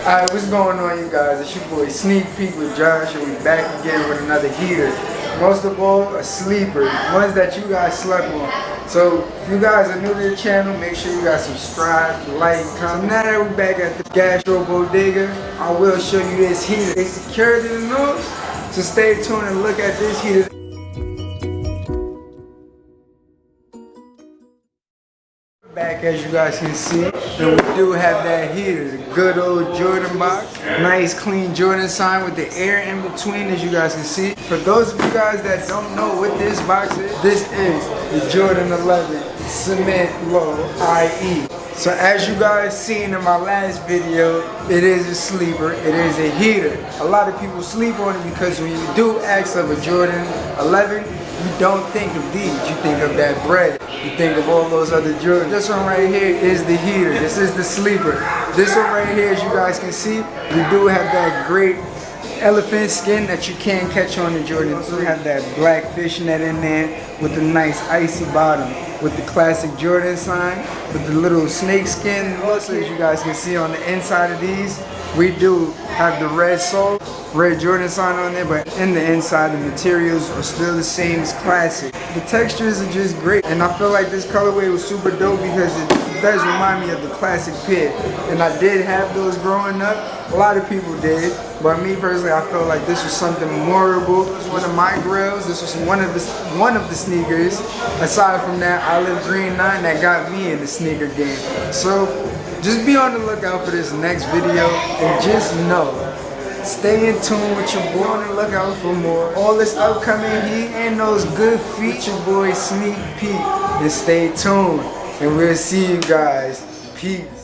Alright, what's going on, you guys? It's your boy Sneak Peek with Josh, and we back again with another heater. Most of all, a sleeper, ones that you guys slept on. So if you guys are new to the channel, make sure you guys subscribe, like, comment. So now that we're back at the Gastro Bodega, I will show you this heater. They secured it enough, so stay tuned and look at this heater. Back, as you guys can see, and we do have that heater, the good old Jordan box. Nice clean Jordan sign with the air in between, as you guys can see. For those of you guys that don't know what this box is, this is the Jordan 11 Cement Low IE. So as you guys seen in my last video, it is a sleeper, it is a heater. A lot of people sleep on it because when you do ask of a Jordan 11, you don't think of these, you think of that bread. You think of all those other Jordans. This one right here is the heater. This is the sleeper. This one right here, as you guys can see, we do have that great elephant skin that you can't catch on the Jordan. We have that black fishnet in there with the nice icy bottom, with the classic Jordan sign, with the little snake skin. Also, as you guys can see on the inside of these, we do have the red sole, red Jordan sign on there, but in the inside, the materials are still the same as classic. The textures are just great, and I feel like this colorway was super dope because it does remind me of the classic pit. And I did have those growing up. A lot of people did, but me personally, I felt like this was something memorable. It was one of my grills. This was one of the sneakers. Aside from that, I Live Green 9 that got me in the sneaker game. So just be on the lookout for this next video, and just know, stay in tune with your boy, on the lookout for more. All this upcoming heat and those good feet, your boy Sneak Peek. And stay tuned, and we'll see you guys. Peace.